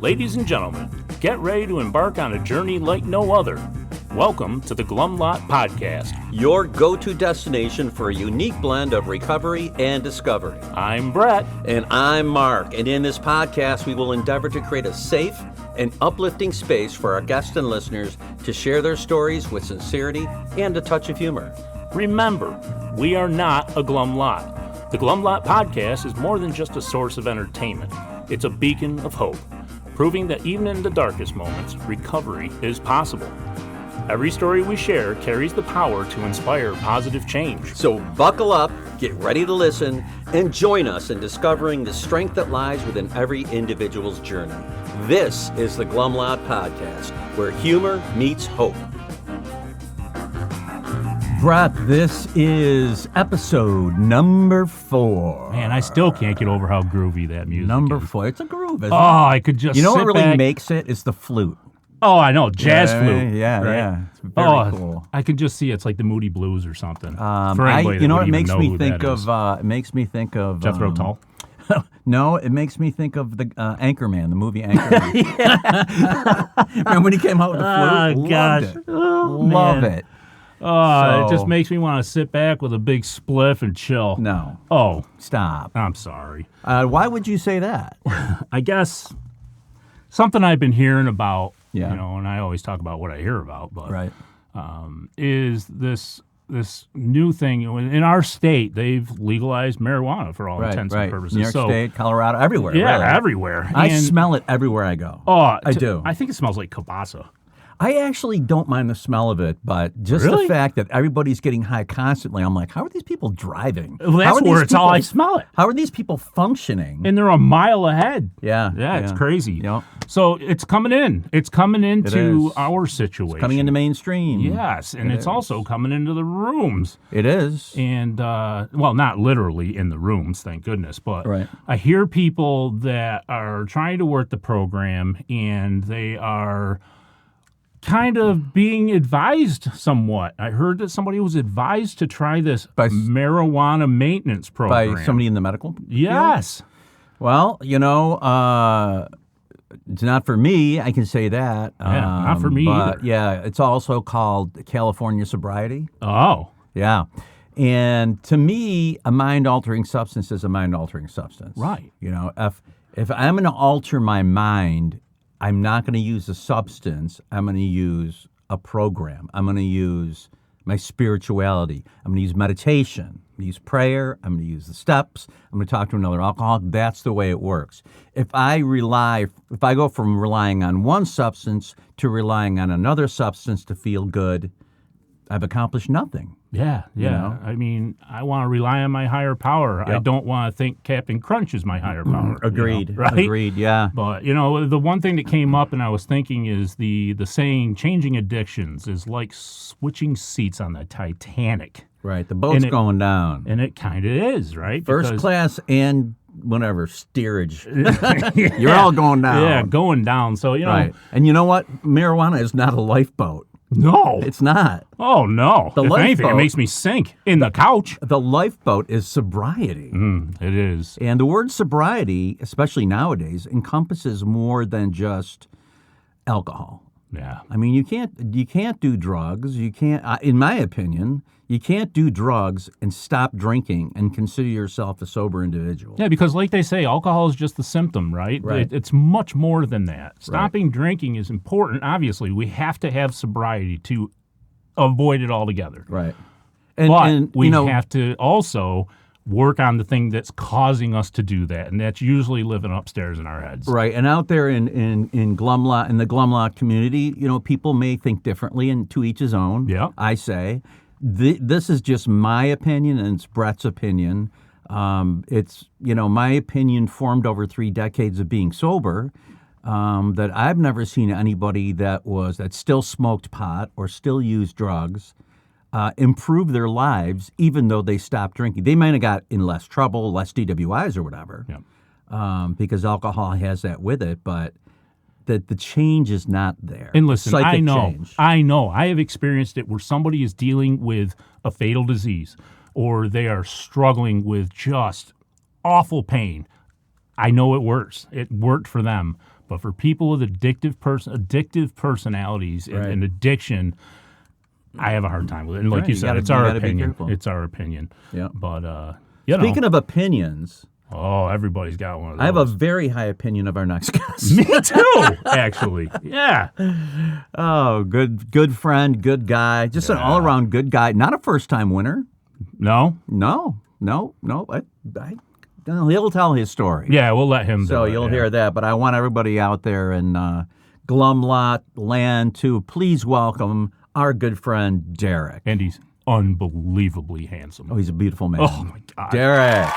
Ladies and gentlemen, get ready to embark on a journey like no other. Welcome to the Glum Lot Podcast, your go-to destination for a unique blend of recovery and discovery. I'm Brett. And I'm Mark. And in this podcast, we will endeavor to create a safe and uplifting space for our guests and listeners to share their stories with sincerity and a touch of humor. Remember, we are not a Glum Lot. The Glum Lot Podcast is more than just a source of entertainment. It's a beacon of hope, proving that even in the darkest moments, recovery is possible. Every story we share carries the power to inspire positive change. So buckle up, get ready to listen, and join us in discovering the strength that lies within every individual's journey. This is the Glum Lot Podcast, where humor meets hope. Brett, this is episode number 4. Man, I still can't get over how groovy that music Number is. 4. It's a groove, isn't it? I could just You know what sit really back. makes it? It's the flute. Oh, I know, jazz flute. Yeah, right? yeah. It's very cool. I could just see it's like the Moody Blues or something. For I, anybody you know, that it would makes even me know who think that of. is. It makes me think of Jethro Tull. No, it makes me think of the Anchorman, the movie Anchorman. Remember when he came out with the flute? Oh, gosh. Loved it. Oh, Love man. it. It just So- makes me want to sit back with a big spliff and chill. No, Oh, stop. I'm sorry. Why would you say that? I guess something I've been hearing about, Yeah. you know, and I always talk about what I hear about, but Right. is this new thing. In our state, they've legalized marijuana for all intents and purposes. New York So, State, Colorado, everywhere. yeah, really. everywhere. I And- smell it everywhere I go. Oh, I do. I think it smells like kielbasa. I actually don't mind the smell of it, but just Really? the fact that everybody's getting high constantly, I'm like, how are these people driving? Well, How that's are these where it's all people- I smell it. How are these people functioning? And they're a mile ahead. Yeah, It's crazy. Yep. So it's coming in. It's coming into is. our situation. Coming into mainstream. Yes, and It it's is. also coming into the rooms. It is. And, well, not literally in the rooms, thank goodness, but Right. I hear people that are trying to work the program and they are kind of being advised somewhat. I heard that somebody was advised to try this By marijuana maintenance program. By somebody in the medical field? Yes. Well, you know, it's not for me. I can say that. Yeah, not for me but either. yeah, it's also called California sobriety. Oh. Yeah. And to me, a mind-altering substance is a mind-altering substance. Right. You know, if I'm going to alter my mind, I'm not going to use a substance. I'm going to use a program. I'm going to use my spirituality. I'm going to use meditation. I'm going to use prayer. I'm going to use the steps. I'm going to talk to another alcoholic. That's the way it works. If I go from relying on one substance to relying on another substance to feel good, I've accomplished nothing. Yeah. know? I mean, I want to rely on my higher power. I Yep. don't want to think Captain Crunch is my higher power. Agreed. You know, right? Agreed. Yeah. But, you know, the one thing that came up and I was thinking is the saying changing addictions is like switching seats on the Titanic. Right. The boat's And it- going down. And it kind of is, right? First Because- class and whatever, steerage. You're all going down. Yeah, going down. So, you know, Right. And you know what? Marijuana is not a lifeboat. no. It's not. Oh, no. The If anything, it lifeboat- makes me sink in the couch. The lifeboat is sobriety. It is. And the word sobriety, especially nowadays, encompasses more than just alcohol. Yeah. I mean, you can't do drugs. You can't, in my opinion, you can't do drugs and stop drinking and consider yourself a sober individual. Yeah, because like they say, alcohol is just the symptom, right? Right. It's much more than that. Stopping drinking is important. Obviously, we have to have sobriety to avoid it altogether. Right. But we you know, have to also work on the thing that's causing us to do that, and that's usually living upstairs in our heads. right. And out there in Glum Lot, in the Glum Lot community, you know, people may think differently, and to each his own. Yeah. I say, this is just my opinion, and it's Brett's opinion. It's, you know, my opinion formed over 3 decades of being sober. That I've never seen anybody that still smoked pot or still used drugs improve their lives, even though they stopped drinking. They might have got in less trouble, less DWIs or whatever, because alcohol has that with it. But that the change is not there. And listen, Psychic I change. know. I have experienced it where somebody is dealing with a fatal disease or they are struggling with just awful pain. I know it works. It worked for them. But for people with addictive personalities and addiction, I have a hard time with it. And like you said, it's our opinion. It's our opinion. Yeah. But speaking of opinions, everybody's got one of those. I have a very high opinion of our next guest. Me too, actually. Yeah. Oh, good friend, good guy, just an all-around good guy. Not a first-time winner. No. He'll tell his story. Yeah, we'll let him. So you'll hear that. But I want everybody out there in Glum Lot land to please welcome our good friend Derek. And he's unbelievably handsome. Oh, he's a beautiful man. Oh my God, Derek.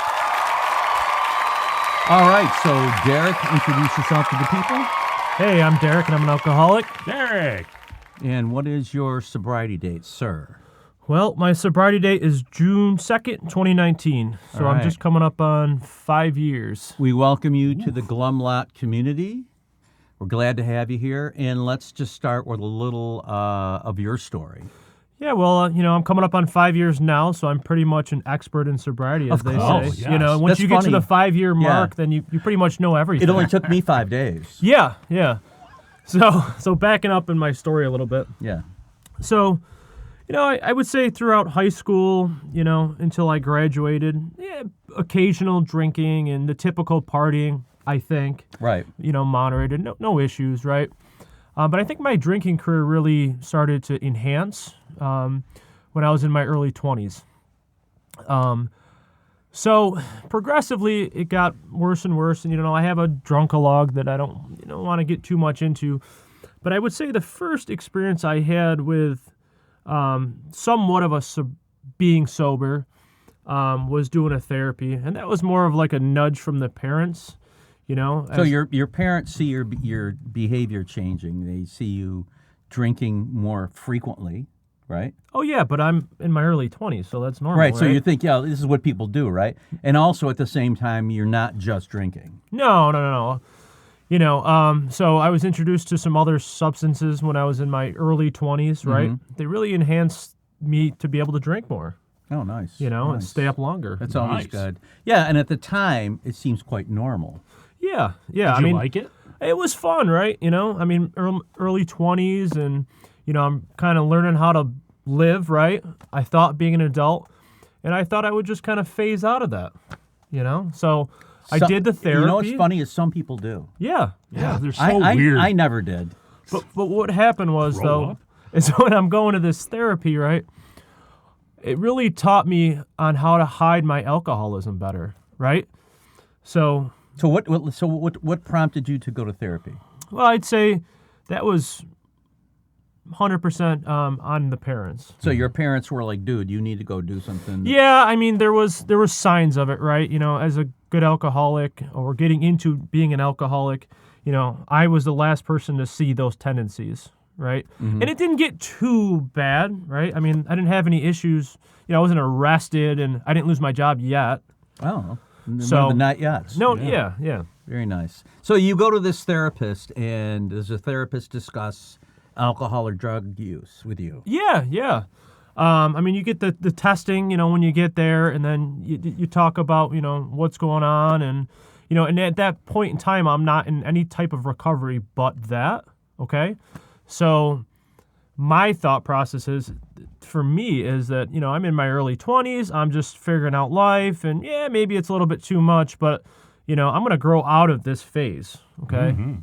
All right, so Derek, introduce yourself to the people. Hey, I'm Derek, and I'm an alcoholic. Derek. And what is your sobriety date, sir? Well, my sobriety date is June 2nd, 2019. So All right. I'm just coming up on 5 years. We welcome you to the Glum Lot community. We're glad to have you here. And let's just start with a little of your story. Yeah, well, I'm coming up on 5 years now, so I'm pretty much an expert in sobriety, as they say. course. Yes. Once That's you get to funny. the 5-year mark, then you pretty much know everything. It only took me 5 days. Yeah. So backing up in my story a little bit. Yeah. So, I would say throughout high school, until I graduated, occasional drinking and the typical partying, I think. Right. Moderated, no issues, right? But I think my drinking career really started to enhance when I was in my early 20s. So progressively, it got worse and worse. And, I have a drunk-a-log that I don't want to get too much into. But I would say the first experience I had with somewhat of being sober was doing a therapy. And that was more of like a nudge from the parents. So your parents see your behavior changing. They see you drinking more frequently, right? Oh, yeah, but I'm in my early 20s, so that's normal, Right, so you think, this is what people do, right? And also at the same time, you're not just drinking. No. So I was introduced to some other substances when I was in my early 20s, right? Mm-hmm. They really enhanced me to be able to drink more, Oh, nice. and Nice. stay up longer. That's always Nice. good. Yeah, and at the time, it seems quite normal. Yeah. Did you like it? It was fun, right? Early 20s, and, I'm kind of learning how to live, right? I thought being an adult, and I thought I would just kind of phase out of that, So I did the therapy. You know what's funny is some people do. Yeah. They're so weird. I never did. But what happened was, Grow though, up. is when I'm going to this therapy, right, it really taught me on how to hide my alcoholism better, right? So what prompted you to go to therapy? well, I'd say that was 100% on the parents. So your parents were like, dude, you need to go do something. Yeah, there was signs of it, right? As a good alcoholic or getting into being an alcoholic, I was the last person to see those tendencies, right? Mm-hmm. And it didn't get too bad, right? I didn't have any issues. I wasn't arrested and I didn't lose my job yet. Oh, So- one of the not yet. No, yeah. Very nice. So you go to this therapist, and does the therapist discuss alcohol or drug use with you? Yeah. You get the testing, when you get there, and then you talk about, what's going on, and at that point in time, I'm not in any type of recovery but that, okay? So my thought process for me is that, I'm in my early 20s, I'm just figuring out life, and maybe it's a little bit too much, but, I'm going to grow out of this phase, okay? Mm-hmm.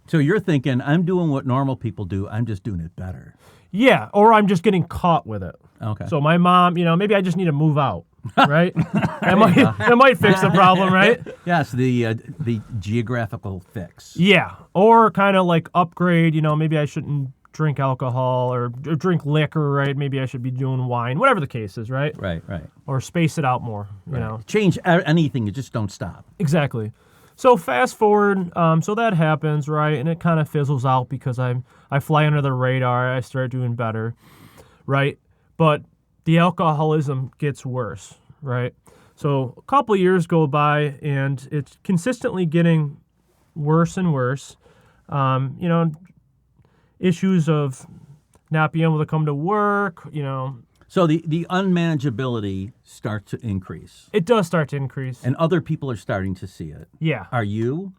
So you're thinking, I'm doing what normal people do, I'm just doing it better. Yeah, or I'm just getting caught with it. Okay. So my mom, maybe I just need to move out, right? that might fix the problem, right? Yes, the geographical fix. Yeah, or kind of like upgrade, maybe I shouldn't drink alcohol or drink liquor, right? Maybe I should be doing wine, whatever the case is, right? Right. Or space it out more, you know? Change anything, you just don't stop. Exactly. So fast forward, so that happens, right? And it kind of fizzles out because I fly under the radar. I start doing better, right? But the alcoholism gets worse, right? So a couple of years go by, and it's consistently getting worse and worse. Issues of not being able to come to work, So the unmanageability starts to increase. it does start to increase. And other people are starting to see it. Yeah. Are you?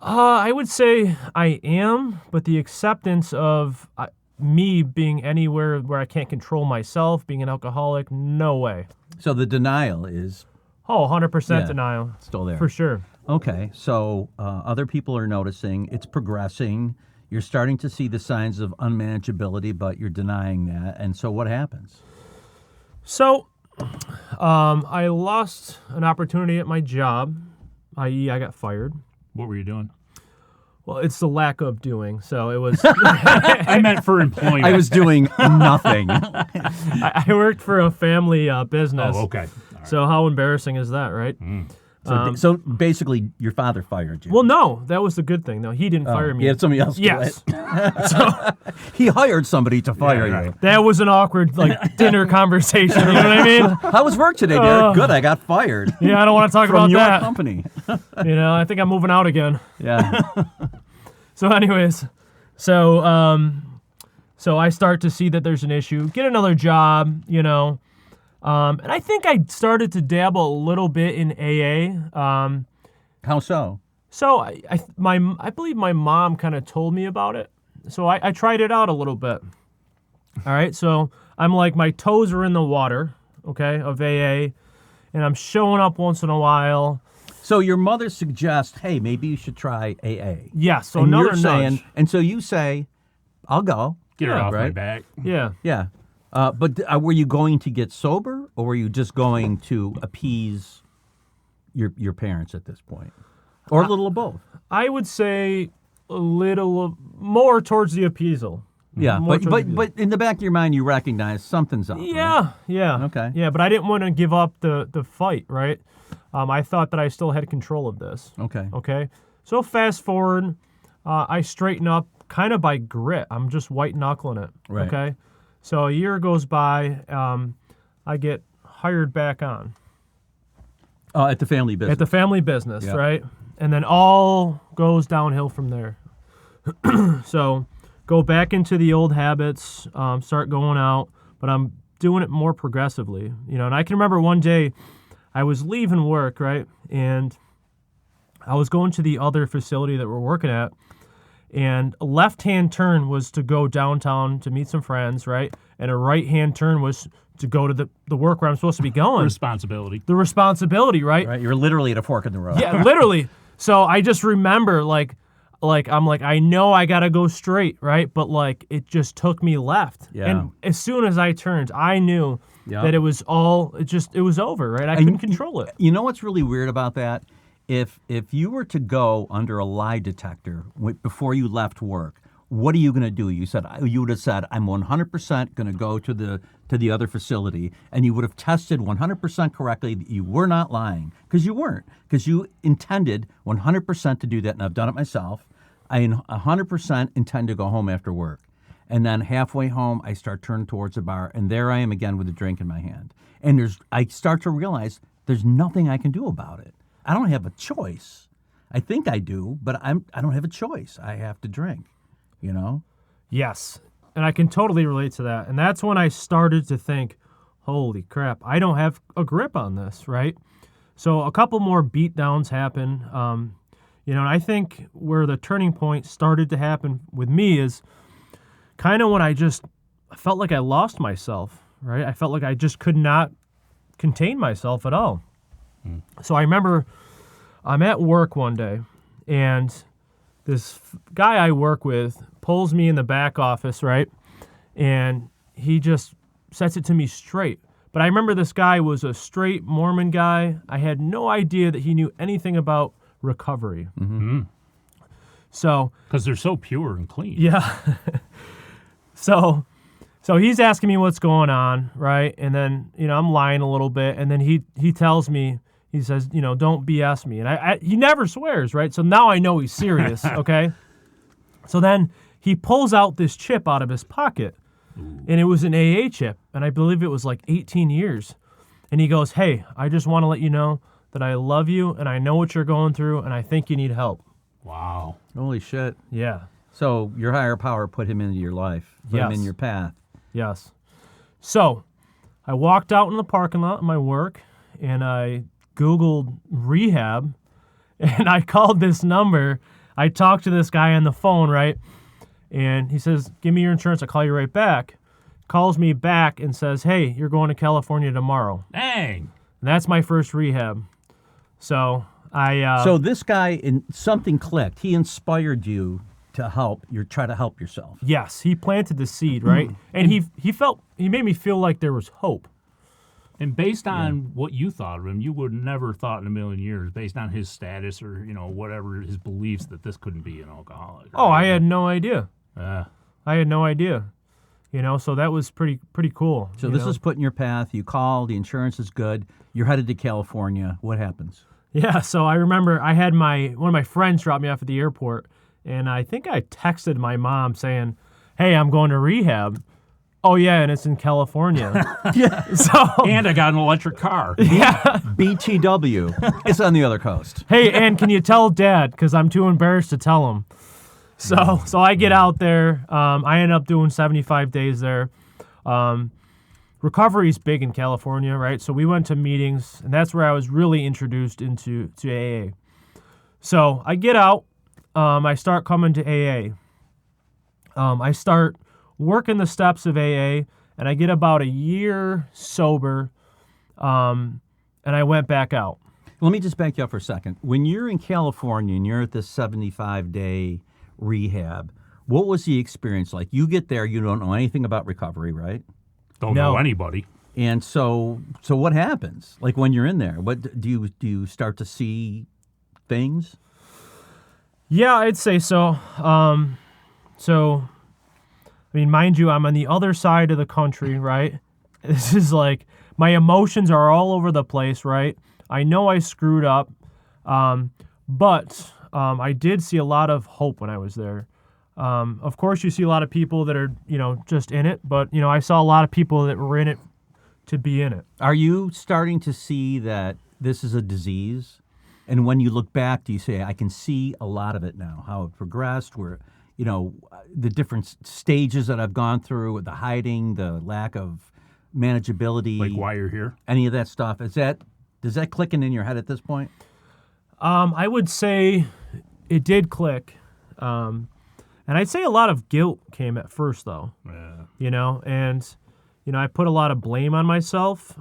I would say I am, but the acceptance of me being anywhere where I can't control myself, being an alcoholic, no way. So the denial is 100% Yeah. denial. still there. For sure. Okay, so other people are noticing it's progressing. You're starting to see the signs of unmanageability, but you're denying that. And so what happens? So, I lost an opportunity at my job, i.e., I got fired. What were you doing? Well, it's the lack of doing. So it was. I meant for employment. I was doing nothing. I worked for a family business. Oh, okay. All right. So how embarrassing is that, right? So basically, your father fired you. Well, no, that was the good thing. No, he didn't fire me. He had somebody else do Yes. it. He hired somebody to fire right. you. That was an awkward dinner conversation. You know what I mean? How was work today, Derek? Good, I got fired. Yeah, I don't want to talk From about your that. company. I think I'm moving out again. Yeah. So, anyways, so I start to see that there's an issue. Get another job, and I think I started to dabble a little bit in AA. How so? So I believe my mom kind of told me about it. So I tried it out a little bit. All right, so I'm like, my toes are in the water, okay, of AA, and I'm showing up once in a while. So your mother suggests, hey, maybe you should try AA. Yes, so And another you're saying, nudge. and so you say, I'll go. Get her Yeah, off my right. back. Yeah. Yeah. But were you going to get sober, or were you just going to appease your parents at this point? Or a little of both? I would say a little more towards the appeasal. Yeah, More but towards the but in the back of your mind, you recognize something's up. Yeah, yeah. Okay. Yeah, but I didn't want to give up the fight, right? I thought that I still had control of this. Okay. Okay. So fast forward, I straighten up kind of by grit. I'm just white knuckling it. Right. Okay. So a year goes by, I get hired back on At the family business. at the family business, Yeah. right? And then all goes downhill from there. So go back into the old habits, start going out, but I'm doing it more progressively, And I can remember one day I was leaving work, right? And I was going to the other facility that we're working at, and a left-hand turn was to go downtown to meet some friends, right? And a right-hand turn was to go to the work where I'm supposed to be going. Responsibility. The responsibility, right? Right. You're literally at a fork in the road. Yeah, literally. So I just remember, like I'm like, I know I gotta go straight, right? But it just took me left. Yeah. And as soon as I turned, I knew Yeah. that it was over, right? I couldn't control it. You know what's really weird about that? If you were to go under a lie detector before you left work, what are you going to do? You would have said, I'm 100% going to go to the other facility, and you would have tested 100% correctly that you were not lying, because you weren't, because you intended 100% to do that, and I've done it myself. I 100% intend to go home after work. And then halfway home, I start turning towards the bar, and there I am again with a drink in my hand. And I start to realize there's nothing I can do about it. I don't have a choice. I think I do, but I don't have a choice. I have to drink, Yes. And I can totally relate to that. And that's when I started to think, holy crap, I don't have a grip on this, right? So a couple more beatdowns happen. And I think where the turning point started to happen with me is kind of when I felt like I lost myself, right? I felt like I just could not contain myself at all. So I remember I'm at work one day, and this guy I work with pulls me in the back office, right? And he just sets it to me straight. But I remember this guy was a straight Mormon guy. I had no idea that he knew anything about recovery. Mm-hmm. So, Because they're so pure and clean. yeah. So he's asking me what's going on, right? And then, I'm lying a little bit. And then he tells me, he says, don't BS me. And he never swears, right? So now I know he's serious, okay? So then he pulls out this chip out of his pocket. And it was an AA chip. And I believe it was like 18 years. And he goes, hey, I just want to let you know that I love you and I know what you're going through and I think you need help. Wow. Holy shit. Yeah. So your higher power put him into your life, put him Yes. in your path. Yes. So I walked out in the parking lot of my work and I Googled rehab and I called this number. I talked to this guy on the phone, right? And he says, give me your insurance. I'll call you right back. Calls me back and says, hey, you're going to California tomorrow. Dang. And that's my first rehab. So So this guy, something clicked. He inspired you to try to help yourself. yes, he planted the seed, right? And he made me feel like there was hope. And based on what you thought of him, you would never thought in a million years, based on his status or, whatever his beliefs, that this couldn't be an alcoholic. Oh, I had no idea. Yeah. I had no idea. So that was pretty cool. So this is put in your path. You call, the insurance is good. You're headed to California. What happens? Yeah, so I remember I had one of my friends drop me off at the airport, and I think I texted my mom saying, hey, I'm going to rehab. Oh, yeah, and it's in California. Yeah. And I got an electric car. Yeah. BTW. It's on the other coast. Hey, and can you tell Dad? Because I'm too embarrassed to tell him. So I get out there. I end up doing 75 days there. Recovery is big in California, right? So we went to meetings, and that's where I was really introduced to AA. So I get out. I start coming to AA. I start working the steps of AA, and I get about a year sober, and I went back out. Let me just back you up for a second. When you're in California and you're at this 75-day rehab, what was the experience like? You get there, you don't know anything about recovery, right? Don't know anybody. And so what happens? Like when you're in there, what do you start to see things? Yeah, I'd say so. I mean, mind you, I'm on the other side of the country, right? This is like, my emotions are all over the place, right? I know I screwed up, but I did see a lot of hope when I was there. Of course, you see a lot of people that are, just in it, but, I saw a lot of people that were in it to be in it. Are you starting to see that this is a disease? And when you look back, do you say, I can see a lot of it now, how it progressed, where, the different stages that I've gone through, the hiding, the lack of manageability. Like why you're here? Any of that stuff. Does that clicking in your head at this point? I would say it did click. And I'd say a lot of guilt came at first, though. Yeah. And I put a lot of blame on myself,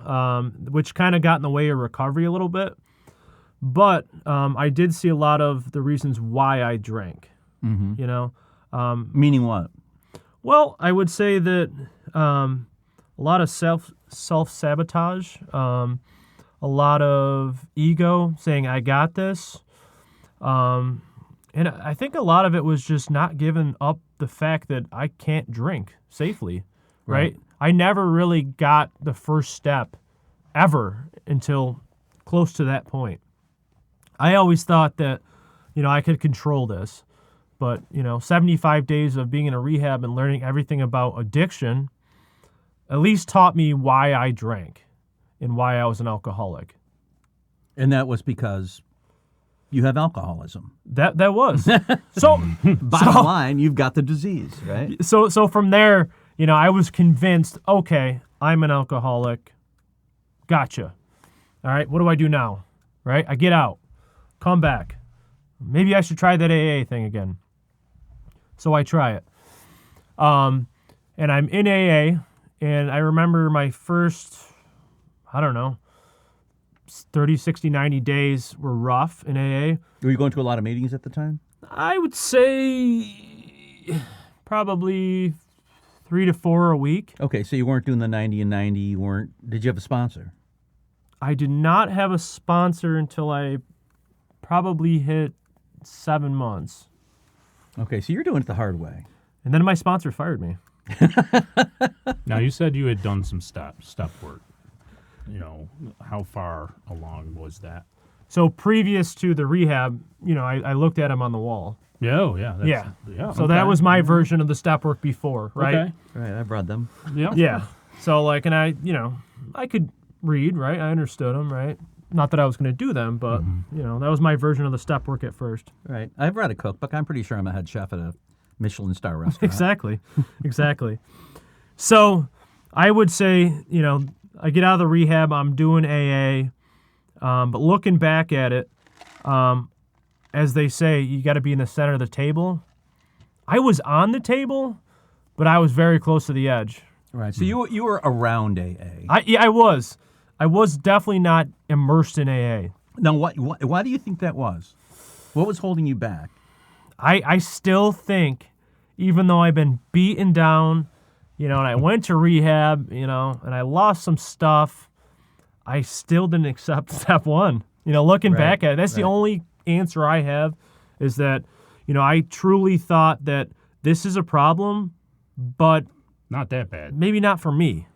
which kind of got in the way of recovery a little bit. But I did see a lot of the reasons why I drank. Mm-hmm. Meaning what? Well, I would say that a lot of self-sabotage, a lot of ego saying, I got this. And I think a lot of it was just not giving up the fact that I can't drink safely, right? I never really got the first step ever until close to that point. I always thought that, I could control this. But, 75 days of being in a rehab and learning everything about addiction at least taught me why I drank and why I was an alcoholic. And that was because you have alcoholism. That was. So bottom line, you've got the disease, right? So from there, I was convinced, okay, I'm an alcoholic. Gotcha. All right, what do I do now? Right? I get out, come back. Maybe I should try that AA thing again. So I try it. And I'm in AA, and I remember my first, 30, 60, 90 days were rough in AA. Were you going to a lot of meetings at the time? I would say probably 3 to 4 a week. Okay, so you weren't doing the 90 and 90. Did you have a sponsor? I did not have a sponsor until I probably hit 7 months. Okay, so you're doing it the hard way. And then my sponsor fired me. Now, you said you had done some step work. How far along was that? So previous to the rehab, I looked at him on the wall. Oh, yeah. So that was my version of the step work before, right? Okay. Right, I've read them. Yeah. Yeah. So and I could read, right? I understood them, right? Not that I was going to do them, but, that was my version of the step work at first. Right. I've read a cookbook. I'm pretty sure I'm a head chef at a Michelin star restaurant. Exactly. So I would say, I get out of the rehab, I'm doing AA, but looking back at it, as they say, you got to be in the center of the table. I was on the table, but I was very close to the edge. Right. So you were around AA. I was. I was definitely not immersed in AA. Now, why do you think that was? What was holding you back? I still think, even though I've been beaten down, and I went to rehab, and I lost some stuff, I still didn't accept step one. Looking back at it, that's the only answer I have is that, I truly thought that this is a problem, but Not that bad. maybe not for me,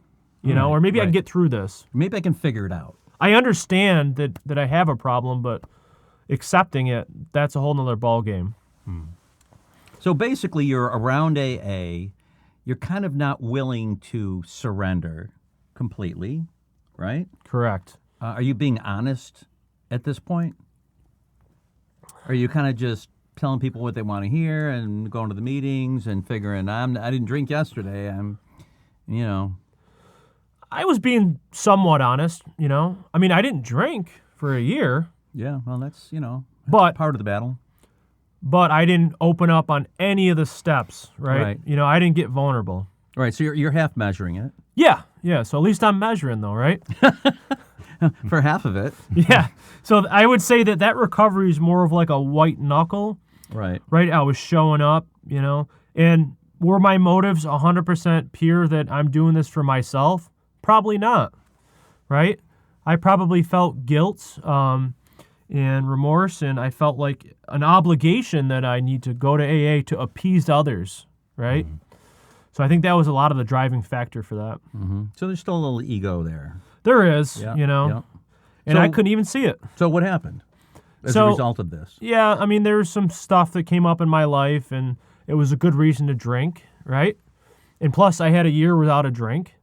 or maybe I can get through this. Maybe I can figure it out. I understand that I have a problem, but accepting it, that's a whole nother ballgame. So basically, you're around AA. You're kind of not willing to surrender completely, right? Correct. Are you being honest at this point? Are you kind of just telling people what they want to hear and going to the meetings and figuring, I didn't drink yesterday. I was being somewhat honest, I mean, I didn't drink for a year. Yeah, well, that's, But part of the battle. But I didn't open up on any of the steps, right? Right. I didn't get vulnerable. Right, so you're half measuring it. Yeah. So at least I'm measuring, though, right? For half of it. Yeah. So I would say that recovery is more of like a white knuckle, Right. right? I was showing up, and were my motives 100% pure that I'm doing this for myself? Probably not, right? I probably felt guilt and remorse, and I felt like an obligation that I need to go to AA to appease others, right? Mm-hmm. So I think that was a lot of the driving factor for that. Mm-hmm. So there's still a little ego there. There is, Yeah, and So- I couldn't even see it. So what happened as a result of this? Yeah, I mean, there was some stuff that came up in my life, and it was a good reason to drink, right? And plus, I had a year without a drink,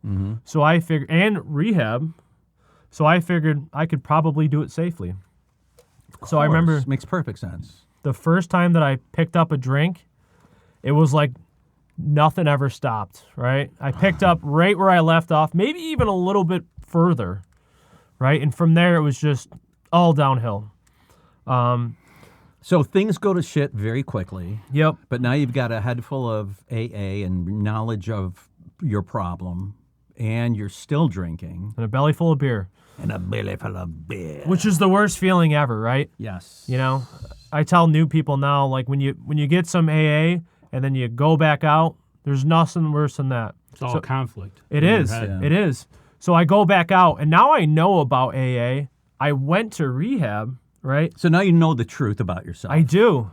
so I figured, and rehab, so I figured I could probably do it safely. So I remember Makes perfect sense. the first time that I picked up a drink, it was like nothing ever stopped, right? I picked up right where I left off, maybe even a little bit further, right? And from there, it was just all downhill. So things go to shit very quickly. Yep. But now you've got a head full of AA and knowledge of your problem, and you're still drinking. And a belly full of beer. And a belly full of beer. Which is the worst feeling ever, right? Yes. I tell new people now, like when you get some AA and then you go back out, there's nothing worse than that. It's all conflict. It is. Yeah. It is. So I go back out, and now I know about AA. I went to rehab, right? So now you know the truth about yourself. I do.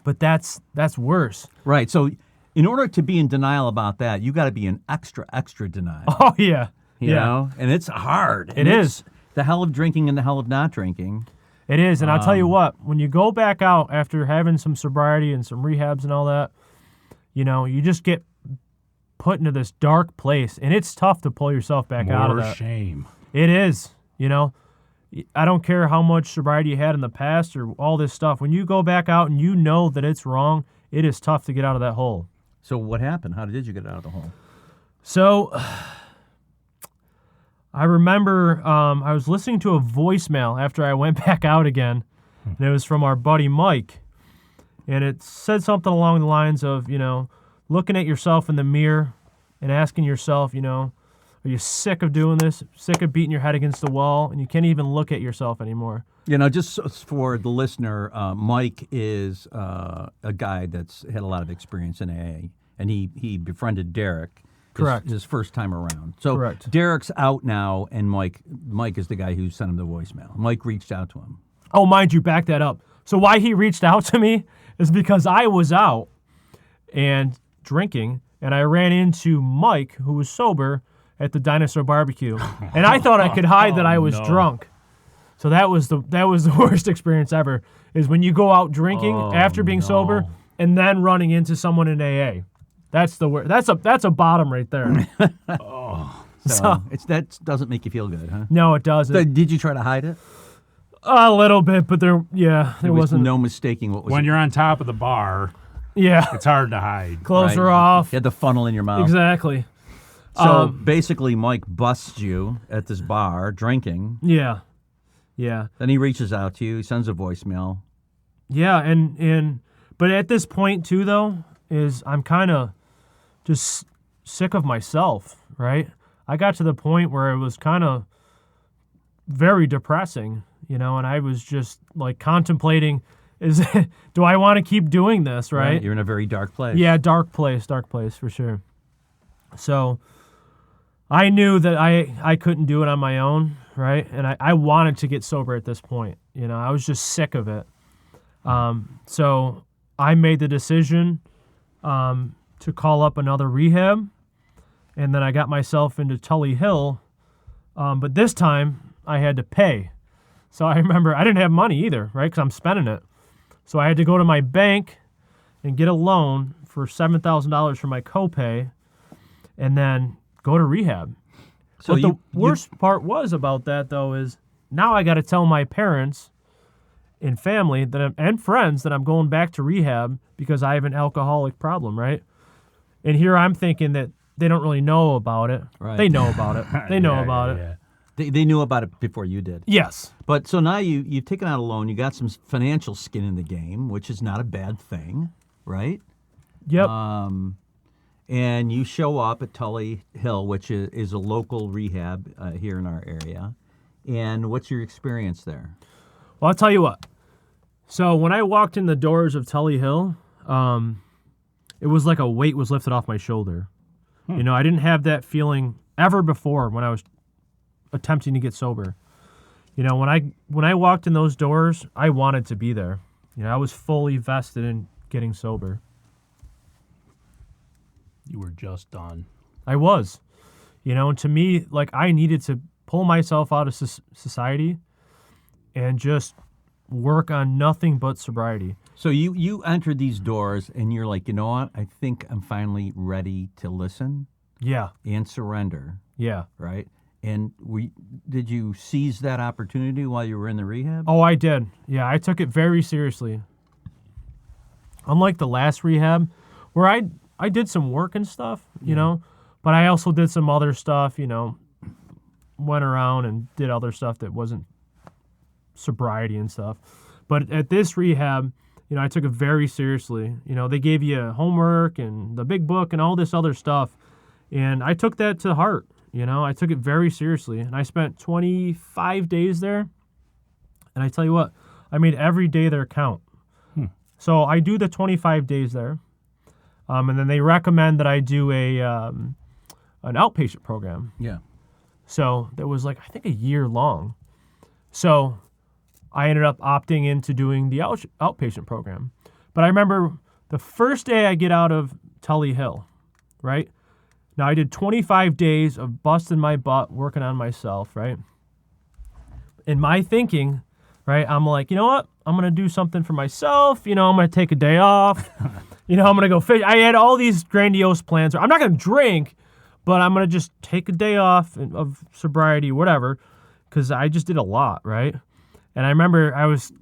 But that's worse. Right. So in order to be in denial about that, you got to be in extra denial. Oh, yeah. You know? And it's hard. It is. The hell of drinking and the hell of not drinking. It is. And I'll tell you what, when you go back out after having some sobriety and some rehabs and all that, you just get put into this dark place, and it's tough to pull yourself back out of that. Shame. It is. I don't care how much sobriety you had in the past or all this stuff. When you go back out and you know that it's wrong, it is tough to get out of that hole. So what happened? How did you get out of the hole? So I remember I was listening to a voicemail after I went back out again, and it was from our buddy Mike. And it said something along the lines of, looking at yourself in the mirror and asking yourself, are you sick of doing this? Sick of beating your head against the wall, and you can't even look at yourself anymore? Just for the listener, Mike is a guy that's had a lot of experience in AA, and he befriended Derek. Correct. His first time around. So Correct. Derek's out now, and Mike is the guy who sent him the voicemail. Mike reached out to him. Oh, mind you, back that up. So why he reached out to me is because I was out and drinking, and I ran into Mike, who was sober, at the Dinosaur Barbecue, and I thought I could hide that I was drunk. So that was the worst experience ever. Is when you go out drinking after being sober and then running into someone in AA. That's the worst. That's a bottom right there. So that doesn't make you feel good, huh? No, it doesn't. So did you try to hide it? A little bit, but there wasn't. No mistaking what was. When you're on top of the bar, Yeah. it's hard to hide. Clothes right? are off. You had the funnel in your mouth. Exactly. So basically, Mike busts you at this bar drinking. Yeah. Yeah. Then he reaches out to you. He sends a voicemail. Yeah, but at this point too, though, is I'm kind of just sick of myself, right? I got to the point where it was kind of very depressing, and I was just like contemplating, do I want to keep doing this, right? You're in a very dark place. Yeah, dark place for sure. So I knew that I couldn't do it on my own, right? And I wanted to get sober at this point. I was just sick of it. So I made the decision to call up another rehab, and then I got myself into Tully Hill, but this time I had to pay. So I remember I didn't have money either, right, because I'm spending it. So I had to go to my bank and get a loan for $7,000 for my copay, and then go to rehab. So The worst part was about that, though, is now I got to tell my parents and family and friends that I'm going back to rehab because I have an alcoholic problem, right? And here I'm thinking that they don't really know about it. Right. They know about it. They know about it. Yeah. They knew about it before you did. Yes. But so now you've taken out a loan. You got some financial skin in the game, which is not a bad thing, right? Yep. And you show up at Tully Hill, which is a local rehab here in our area. And what's your experience there? Well, I'll tell you what. So when I walked in the doors of Tully Hill, it was like a weight was lifted off my shoulder. I didn't have that feeling ever before when I was attempting to get sober. When I walked in those doors, I wanted to be there. I was fully vested in getting sober. You were just done. I was. And to me, like, I needed to pull myself out of society and just work on nothing but sobriety. So you entered these doors and you're like, you know what? I think I'm finally ready to listen Yeah. and surrender, Yeah. right? And did you seize that opportunity while you were in the rehab? Oh, I did. Yeah, I took it very seriously. Unlike the last rehab, where I did some work and stuff, but I also did some other stuff, went around and did other stuff that wasn't sobriety and stuff. But at this rehab, I took it very seriously. They gave you homework and the big book and all this other stuff. And I took that to heart. I took it very seriously. And I spent 25 days there. And I tell you what, I made every day there count. So I do the 25 days there. And then they recommend that I do an outpatient program. Yeah. So that was I think a year long. So I ended up opting into doing the outpatient program. But I remember the first day I get out of Tully Hill, right? Now, I did 25 days of busting my butt, working on myself, right? In my thinking, right, I'm like, you know what? I'm going to do something for myself. I'm going to take a day off. I'm going to go fish. I had all these grandiose plans. I'm not going to drink, but I'm going to just take a day off of sobriety, whatever, because I just did a lot, right? And I remember I was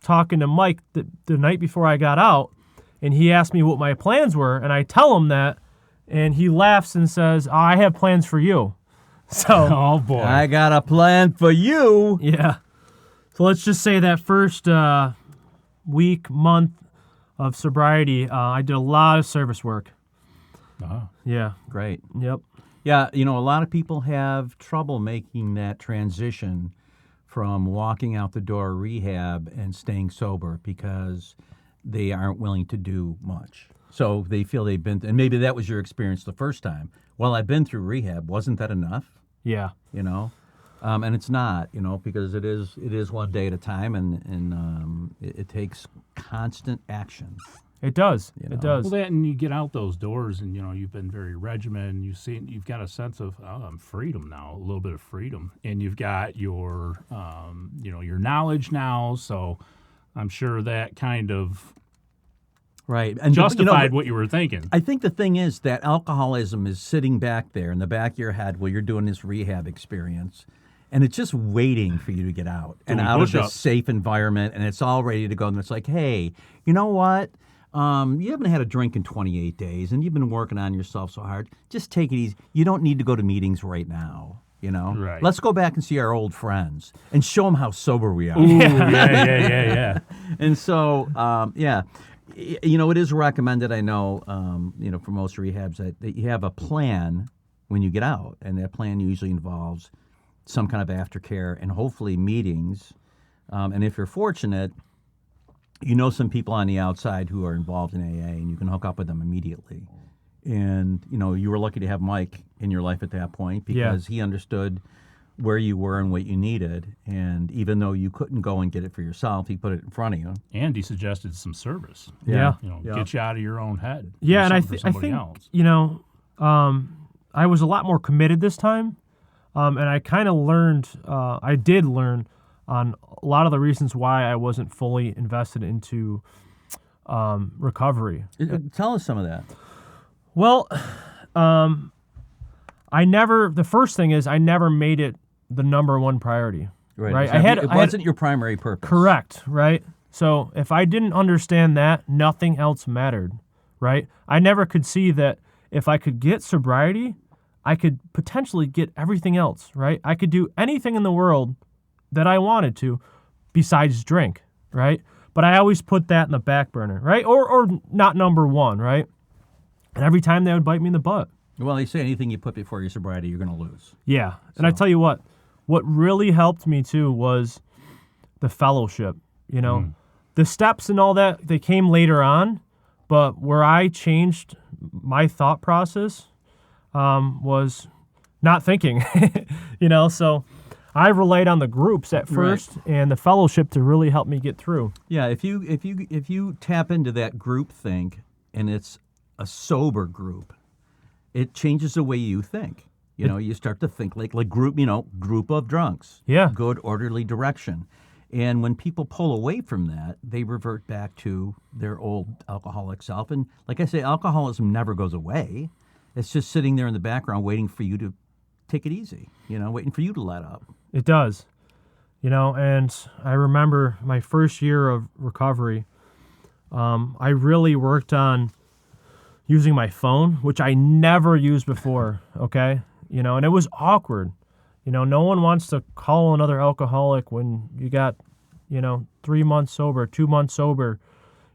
talking to Mike the night before I got out, and he asked me what my plans were, and I tell him that, and he laughs and says, I have plans for you. So, Oh, boy. I got a plan for you. yeah. So let's just say that first month of sobriety, I did a lot of service work. Uh-huh. Yeah. Great. Yep. Yeah, a lot of people have trouble making that transition from walking out the door of rehab and staying sober because they aren't willing to do much. So they feel they've been, and maybe that was your experience the first time. Well, I've been through rehab. Wasn't that enough? Yeah. And it's not, because it is one day at a time, and it takes constant action. It does. You know. It does. Well, that, and you get out those doors, and you've been very regimented. You've got a sense of freedom now, a little bit of freedom, and you've got your your knowledge now. So I'm sure that kind of Right. And justified what you were thinking. I think the thing is that alcoholism is sitting back there in the back of your head while you're doing this rehab experience, and it's just waiting for you to get out and out of this safe environment, and it's all ready to go. And it's like, hey, you know what? You haven't had a drink in 28 days, and you've been working on yourself so hard. Just take it easy. You don't need to go to meetings right now. You know, Right. Let's go back and see our old friends and show them how sober we are. Ooh, yeah. And so, it is recommended, I know, for most rehabs that you have a plan when you get out. And that plan usually involves some kind of aftercare and hopefully meetings. And if you're fortunate, you know some people on the outside who are involved in AA and you can hook up with them immediately. And, you were lucky to have Mike in your life at that point because he understood where you were and what you needed. And even though you couldn't go and get it for yourself, he put it in front of you. And he suggested some service. Yeah. Get you out of your own head. Yeah, and I think else. I was a lot more committed this time. And I kind of learned, I did learn on a lot of the reasons why I wasn't fully invested into recovery. Tell us some of that. Well, the first thing is I never made it the number one priority. Right. It wasn't your primary purpose. Correct. Right. So if I didn't understand that, nothing else mattered. Right. I never could see that if I could get sobriety, I could potentially get everything else. Right. I could do anything in the world that I wanted to besides drink. Right. But I always put that in the back burner. Right. Or not number one. Right. And every time they would bite me in the butt. Well, they say anything you put before your sobriety, you're going to lose. Yeah. And I tell you what really helped me too was the fellowship. The steps and all that, they came later on. But where I changed my thought process was not thinking, So I relied on the groups at first and the fellowship to really help me get through. Yeah, if you tap into that group think and it's a sober group, it changes the way you think. You start to think like group of drunks. Yeah. Good orderly direction. And when people pull away from that, they revert back to their old alcoholic self. And like I say, alcoholism never goes away. It's just sitting there in the background waiting for you to take it easy, waiting for you to let up. It does. And I remember my first year of recovery, I really worked on using my phone, which I never used before, okay? And it was awkward. No one wants to call another alcoholic when you got, 3 months sober, 2 months sober,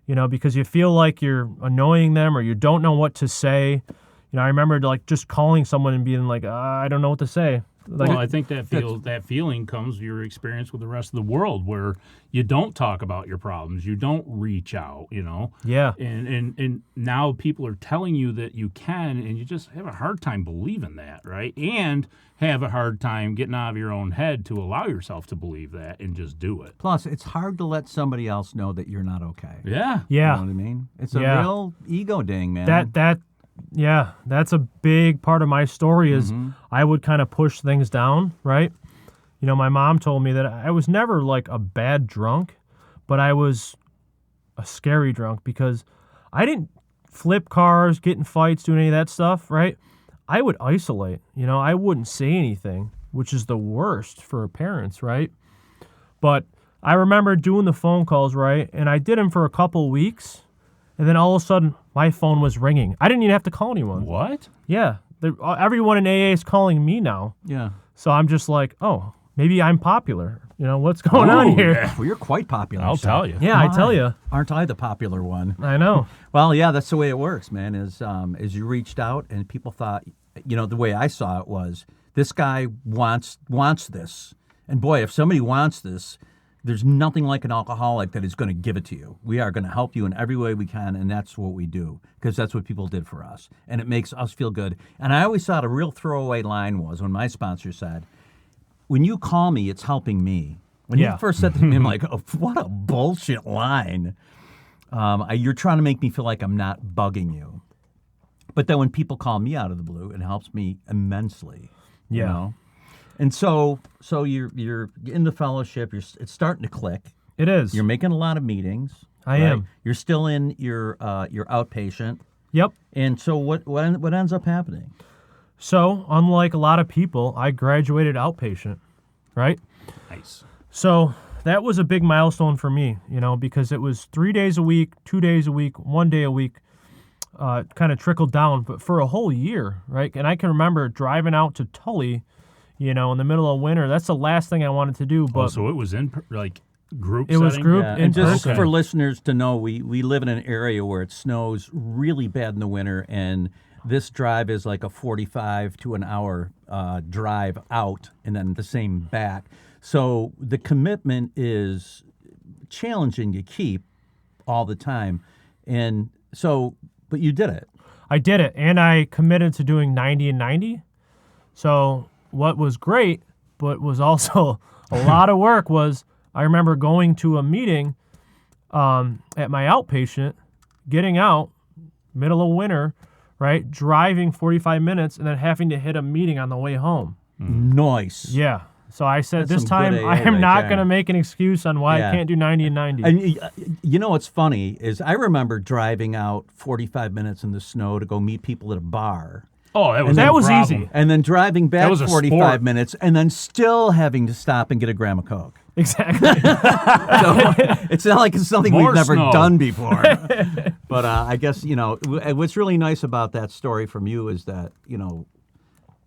because you feel like you're annoying them or you don't know what to say. I remember just calling someone and being like, I don't know what to say. Well, I think that feeling comes with your experience with the rest of the world where you don't talk about your problems. You don't reach out, Yeah. And now people are telling you that you can, and you just have a hard time believing that, right? And have a hard time getting out of your own head to allow yourself to believe that and just do it. Plus, it's hard to let somebody else know that you're not okay. Yeah. Yeah. You know what I mean? It's a real ego ding, man. That's a big part of my story is I would kind of push things down, right? My mom told me that I was never like a bad drunk, but I was a scary drunk because I didn't flip cars, get in fights, do any of that stuff, right? I would isolate, I wouldn't say anything, which is the worst for parents, right? But I remember doing the phone calls, right? And I did them for a couple weeks. And then all of a sudden, my phone was ringing. I didn't even have to call anyone. What? Yeah. Everyone in AA is calling me now. Yeah. So I'm just like, oh, maybe I'm popular. What's going on here? Yeah. Well, you're quite popular. I'll tell you. Yeah, I tell you. Aren't I the popular one? I know. Well, yeah, that's the way it works, man, is you reached out and people thought, the way I saw it was, this guy wants this. And boy, if somebody wants this, there's nothing like an alcoholic that is going to give it to you. We are going to help you in every way we can, and that's what we do, because that's what people did for us. And it makes us feel good. And I always thought a real throwaway line was when my sponsor said, when you call me, it's helping me. When you first said that to me, I'm like, oh, what a bullshit line. You're trying to make me feel like I'm not bugging you. But then when people call me out of the blue, it helps me immensely. Yeah. You know? And so you're in the fellowship. It's starting to click. It is. You're making a lot of meetings. I am. You're still in your outpatient. Yep. And so what ends up happening? So unlike a lot of people, I graduated outpatient, right? Nice. So that was a big milestone for me, because it was 3 days a week, 2 days a week, 1 day a week, kind of trickled down, but for a whole year, right? And I can remember driving out to Tully, in the middle of winter. That's the last thing I wanted to do. But so it was in group it was setting? group Yeah, in and just person. for listeners to know, we live in an area where it snows really bad in the winter, and this drive is like a 45 to an hour drive out, and then the same back. So the commitment is challenging to keep all the time, and so, but you did it. I did it, and I committed to doing 90 and 90. So what was great, but was also a lot of work, was I remember going to a meeting at my outpatient, getting out, middle of winter, right, driving 45 minutes, and then having to hit a meeting on the way home. Nice. Yeah. So I said, That's this some time good AA I am right not there. going to make an excuse on why Yeah. I can't do 90 and 90. And you know what's funny is I remember driving out 45 minutes in the snow to go meet people at a bar. Oh, that was And no that was problem. easy. And then driving back was a 45 sport. minutes and then still having to stop and get a gram of Coke. Exactly. So it's not like it's something More we've never snow. done before. But I guess, what's really nice about that story from you is that,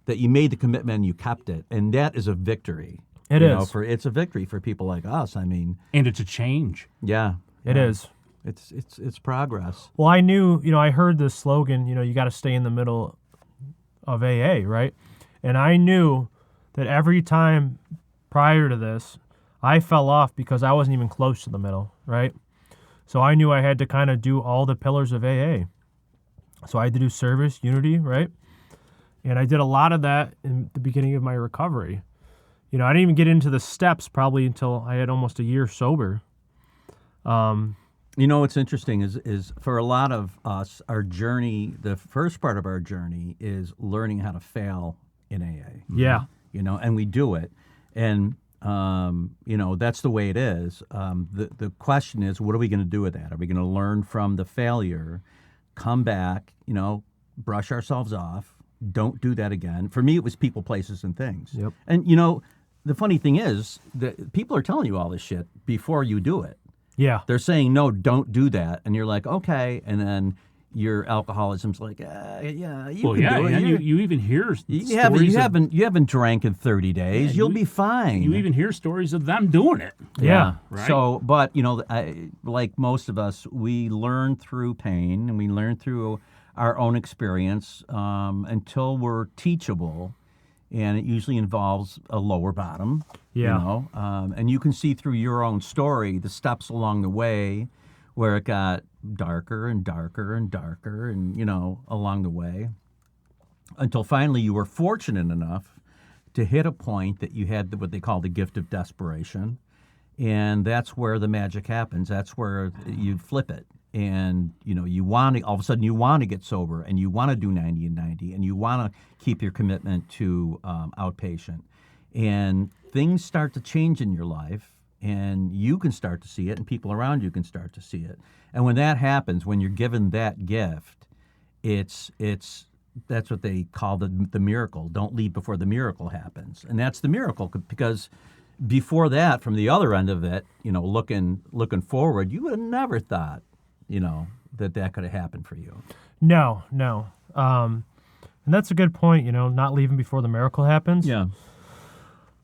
that you made the commitment and you kept it. And that is a victory. It is. It's a victory for people like us. I mean, And it's a change. yeah. It is. It's progress. Well, I knew, I heard this slogan, you got to stay in the middle of AA, right? And I knew that every time prior to this, I fell off because I wasn't even close to the middle, right? So I knew I had to kind of do all the pillars of AA. So I had to do service, unity, right? And I did a lot of that in the beginning of my recovery. I didn't even get into the steps probably until I had almost a year sober. What's interesting is for a lot of us, our journey, the first part of our journey is learning how to fail in AA. Yeah. And we do it. And, that's the way it is. The question is, what are we going to do with that? Are we going to learn from the failure, come back, brush ourselves off, don't do that again? For me, it was people, places, and things. Yep. And, the funny thing is that people are telling you all this shit before you do it. Yeah. They're saying, no, don't do that. And you're like, okay. And then your alcoholism's like, yeah, you can do it. And you even hear You stories haven't drank in 30 days. Yeah, You'll be fine. you even hear stories of them doing it. Yeah. Right. So, but, like most of us, we learn through pain and we learn through our own experience until we're teachable. And it usually involves a lower bottom. Yeah. And you can see through your own story the steps along the way where it got darker and darker and darker and, along the way until finally you were fortunate enough to hit a point that you had what they call the gift of desperation. And that's where the magic happens. That's where you flip it. And, you want to, all of a sudden you want to get sober and you want to do 90 and 90 and you want to keep your commitment to outpatient. And things start to change in your life and you can start to see it and people around you can start to see it. And when that happens, when you're given that gift, that's what they call the miracle. Don't leave before the miracle happens. And that's the miracle because before that, from the other end of it, looking forward, you would have never thought, that could have happened for you. No. And that's a good point, not leaving before the miracle happens. Yeah.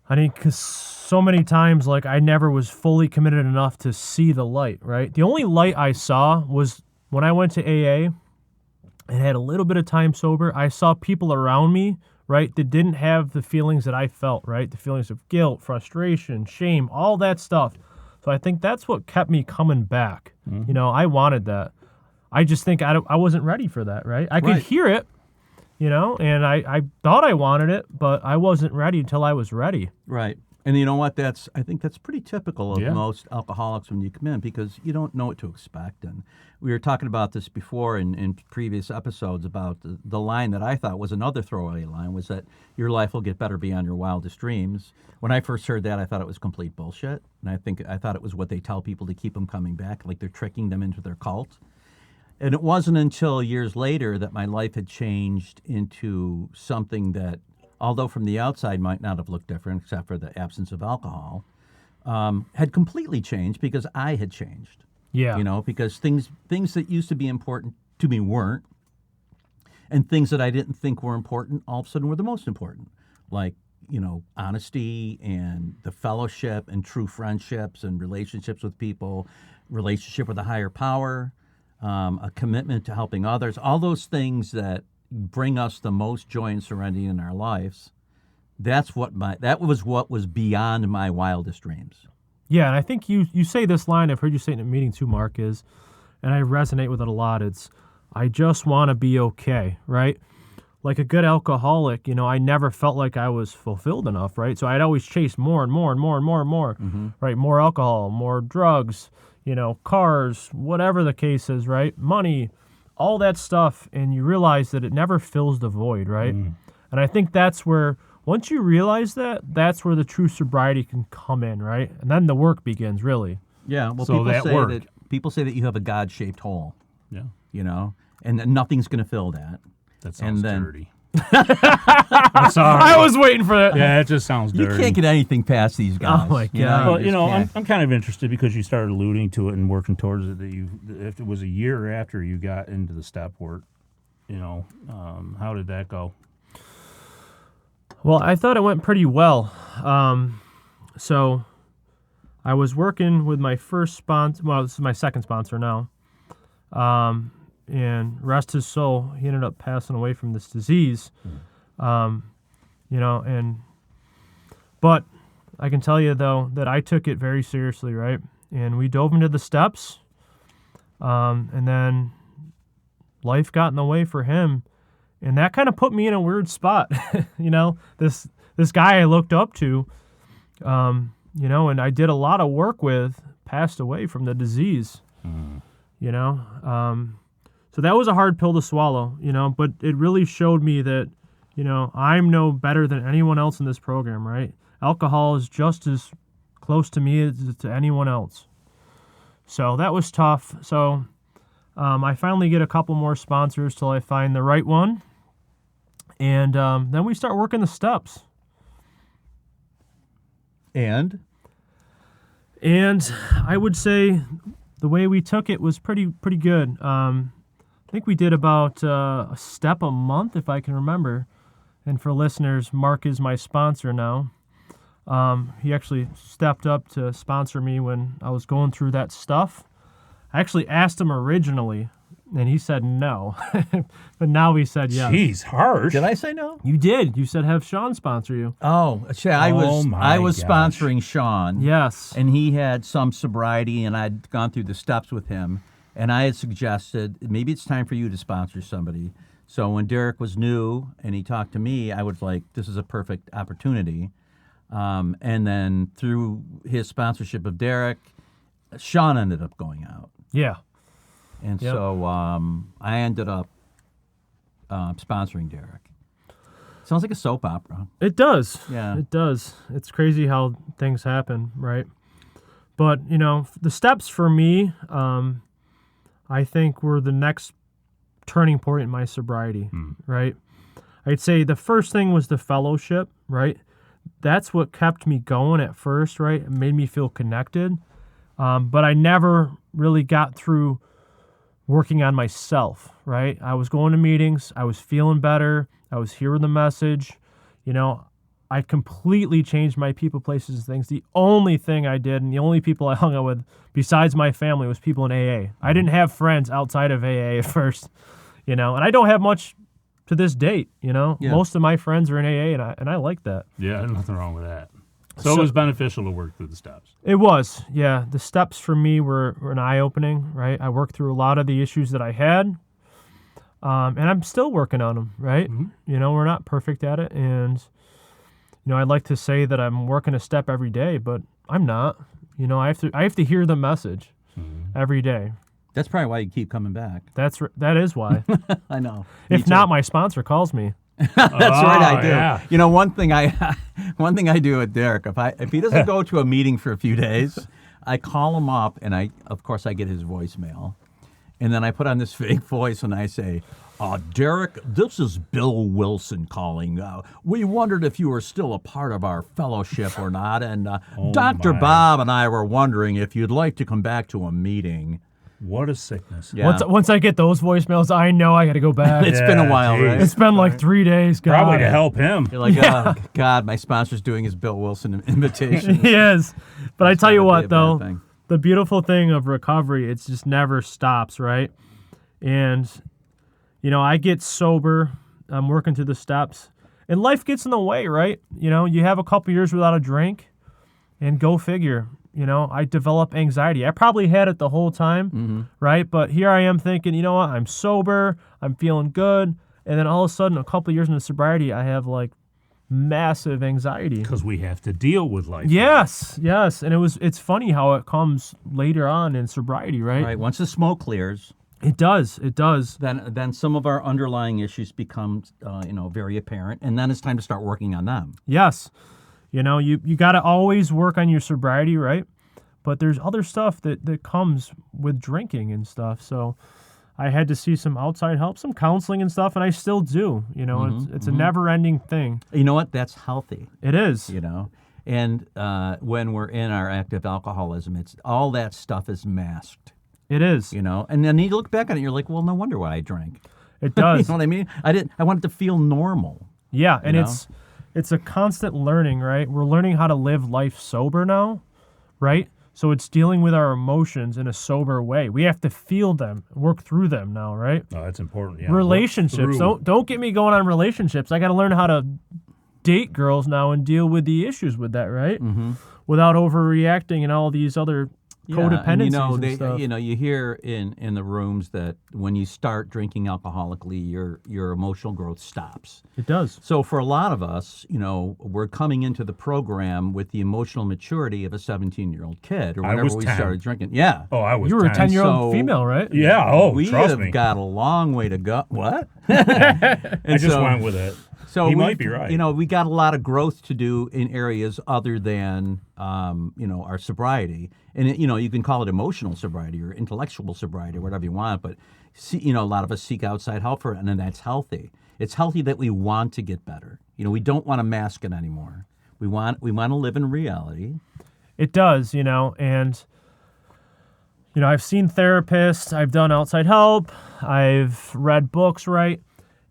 I think because so many times, I never was fully committed enough to see the light, right? The only light I saw was when I went to AA and had a little bit of time sober. I saw people around me, right, that didn't have the feelings that I felt, right? The feelings of guilt, frustration, shame, all that stuff. So I think that's what kept me coming back. Mm-hmm. I wanted that. I just think I wasn't ready for that, right? I could hear it, and I thought I wanted it, but I wasn't ready until I was ready. Right. And you know what? I think that's pretty typical of most alcoholics when you come in because you don't know what to expect. And we were talking about this before in previous episodes about the line that I thought was another throwaway line was that your life will get better beyond your wildest dreams. When I first heard that, I thought it was complete bullshit. And I thought it was what they tell people to keep them coming back, like they're tricking them into their cult. And it wasn't until years later that my life had changed into something that, although from the outside might not have looked different except for the absence of alcohol, had completely changed because I had changed. Yeah. Because things that used to be important to me weren't, and things that I didn't think were important all of a sudden were the most important, like honesty and the fellowship and true friendships and relationships with people, relationship with a higher power, a commitment to helping others, all those things that bring us the most joy and serenity in our lives. That was what was beyond my wildest dreams. Yeah, and I think you say this line, I've heard you say it in a meeting too, Mark, and I resonate with it a lot. It's, I just want to be okay, right? Like a good alcoholic, I never felt like I was fulfilled enough, right? So I'd always chase more and more and more and more and more, right? More alcohol, more drugs, cars, whatever the case is, right? Money, all that stuff. And you realize that it never fills the void, right? And I think that's where, once you realize that, that's where the true sobriety can come in, right? And then the work begins, really. Yeah, well, So people say that you have a God-shaped hole, Yeah. And that nothing's going to fill that. That sounds then- dirty. I'm sorry. I was waiting for that. Yeah, it just sounds You dirty. can't get anything past these guys. Oh, my you know? God. Well, You just can't. I'm kind of interested because you started alluding to it and working towards it. If it was a year after you got into the step work, how did that go? Well, I thought it went pretty well. So I was working with my first sponsor. Well, this is my second sponsor now. And rest his soul, he ended up passing away from this disease. But I can tell you, though, that I took it very seriously, right? And we dove into the steps. And then life got in the way for him. And that kind of put me in a weird spot. This guy I looked up to, and I did a lot of work with, passed away from the disease, So that was a hard pill to swallow, but it really showed me that, I'm no better than anyone else in this program, right? Alcohol is just as close to me as to anyone else. So that was tough. So I finally get a couple more sponsors till I find the right one. And then we start working the steps. And I would say the way we took it was pretty good. I think we did about a step a month, if I can remember. And for listeners, Mark is my sponsor now. He actually stepped up to sponsor me when I was going through that stuff. I actually asked him originally, and he said no. But now he said yes. Jeez, harsh. did I say no? You did. You said have Sean sponsor you. Oh, I was gosh. sponsoring Sean. Yes. And he had some sobriety, and I'd gone through the steps with him. And I had suggested, maybe it's time for you to sponsor somebody. So when Derek was new and he talked to me, I was like, this is a perfect opportunity. And then through his sponsorship of Derek, Sean ended up going out. Yeah. And Yep. so I ended up sponsoring Derek. Sounds like a soap opera. It does. Yeah. It does. It's crazy how things happen, right? But, the steps for me, I think were the next turning point in my sobriety, right? I'd say the first thing was the fellowship, right? That's what kept me going at first, right? It made me feel connected. But I never really got through working on myself, right? I was going to meetings. I was feeling better. I was hearing the message. I completely changed my people, places, and things. The only thing I did and the only people I hung out with besides my family was people in AA. I didn't have friends outside of AA at first, and I don't have much to this date, Yeah. Most of my friends are in AA, and I like that. Yeah, nothing wrong with that. So it was beneficial to work through the steps. It was, yeah. The steps for me were an eye-opening, right? I worked through a lot of the issues that I had, and I'm still working on them, right? We're not perfect at it, and I'd like to say that I'm working a step every day, but I'm not. I have to hear the message every day. That's probably why you keep coming back. That is why. I know. If not, my sponsor calls me. That's right, I do. Yeah. One thing I do with Derek, if he doesn't go to a meeting for a few days, I call him up, and I get his voicemail, and then I put on this fake voice and I say, Derek, this is Bill Wilson calling. We wondered if you were still a part of our fellowship or not, and Dr. my. Bob and I were wondering if you'd like to come back to a meeting. What a sickness. Yeah. Once I get those voicemails, I know I got to go back. It's been a while, geez. right? It's been like 3 days. God. Probably to help him. You're like, oh, God, my sponsor's doing his Bill Wilson invitation. He is. But I tell you what, though, thing. the beautiful thing of recovery, it just never stops, right? And, I get sober. I'm working through the steps. And life gets in the way, right? You have a couple years without a drink, and go figure. I develop anxiety. I probably had it the whole time, right? But here I am thinking, you know what? I'm sober. I'm feeling good. And then all of a sudden, a couple of years into sobriety, I have like massive anxiety. Because we have to deal with life. Yes. And it's funny how it comes later on in sobriety, right? Right. Once the smoke clears, It does. then some of our underlying issues become, very apparent, and then it's time to start working on them. Yes. You got to always work on your sobriety, right? But there's other stuff that comes with drinking and stuff. So I had to see some outside help, some counseling and stuff, and I still do. It's a never-ending thing. You know what? That's healthy. It is. And when we're in our active alcoholism, it's all that stuff is masked. It is. And then you look back on it, you're like, well, no wonder why I drank. It does. You know what I mean? I wanted to feel normal. Yeah, and know? it's a constant learning, right? We're learning how to live life sober now, right? So it's dealing with our emotions in a sober way. We have to feel them, work through them now, right? Oh, that's important. Yeah. Relationships. Don't get me going on relationships. I got to learn how to date girls now and deal with the issues with that, right? Without overreacting and all these other codependencies and stuff. You hear in the rooms that when you start drinking alcoholically, your emotional growth stops. It does. So for a lot of us, we're coming into the program with the emotional maturity of a 17-year-old kid or whenever we 10. started drinking. Yeah. Oh, I was You were a 10. 10-year-old female, right? Yeah. Oh, we trust have me. got a long way to go. What? I just went with it. So he might be right. We got a lot of growth to do in areas other than, our sobriety. And, you can call it emotional sobriety or intellectual sobriety or whatever you want. But, a lot of us seek outside help for it, and then that's healthy. It's healthy that we want to get better. We don't want to mask it anymore. We want to live in reality. It does, and, I've seen therapists. I've done outside help. I've read books, right?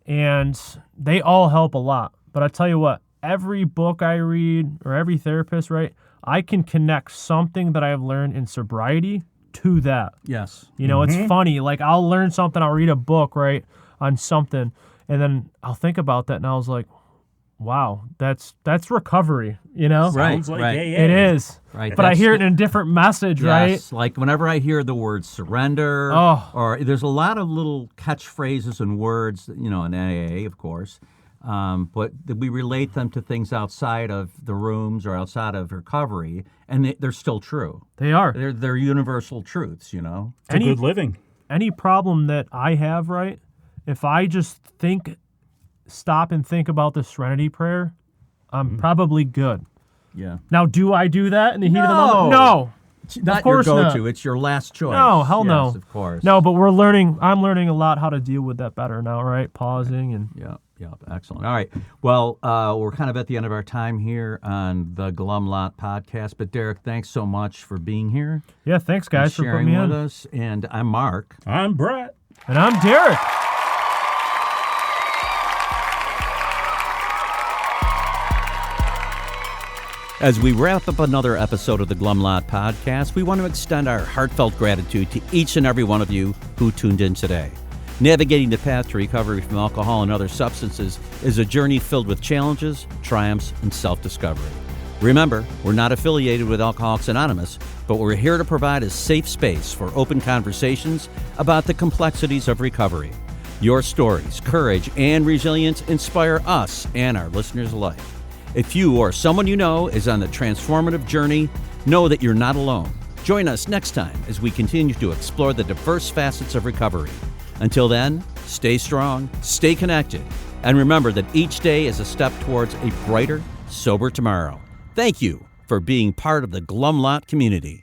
And they all help a lot. But I tell you what, every book I read or every therapist, right, I can connect something that I've learned in sobriety to that. Yes. It's funny. Like I'll learn something, I'll read a book, right, on something, and then I'll think about that, and I was like, wow, that's recovery, Right. Sounds like right. AA. It is. Right. But I That's hear it in a different message, right? Yes, like whenever I hear the word surrender, or there's a lot of little catchphrases and words, in AA, of course, but we relate them to things outside of the rooms or outside of recovery, and they're still true. They are. They're universal truths, It's a good living. Any problem that I have, right, if I just stop and think about the Serenity Prayer, I'm probably good. Yeah. Now, do I do that in the heat of the No. moment? No. It's not Of course your go-to. not. It's your last choice. No, hell no. Yes, of course. No, but I'm learning a lot how to deal with that better now, right? Pausing and... Yeah, excellent. All right. Well, we're kind of at the end of our time here on the Glum Lot Podcast. But Derek, thanks so much for being here. Yeah, thanks, guys, for sharing putting me with in. us. And I'm Mark. I'm Brett. And I'm Derek. As we wrap up another episode of the Glum Lot Podcast, we want to extend our heartfelt gratitude to each and every one of you who tuned in today. Navigating the path to recovery from alcohol and other substances is a journey filled with challenges, triumphs, and self-discovery. Remember, we're not affiliated with Alcoholics Anonymous, but we're here to provide a safe space for open conversations about the complexities of recovery. Your stories, courage, and resilience inspire us and our listeners alike. If you or someone you know is on the transformative journey, know that you're not alone. Join us next time as we continue to explore the diverse facets of recovery. Until then, stay strong, stay connected, and remember that each day is a step towards a brighter, sober tomorrow. Thank you for being part of the Glum Lot community.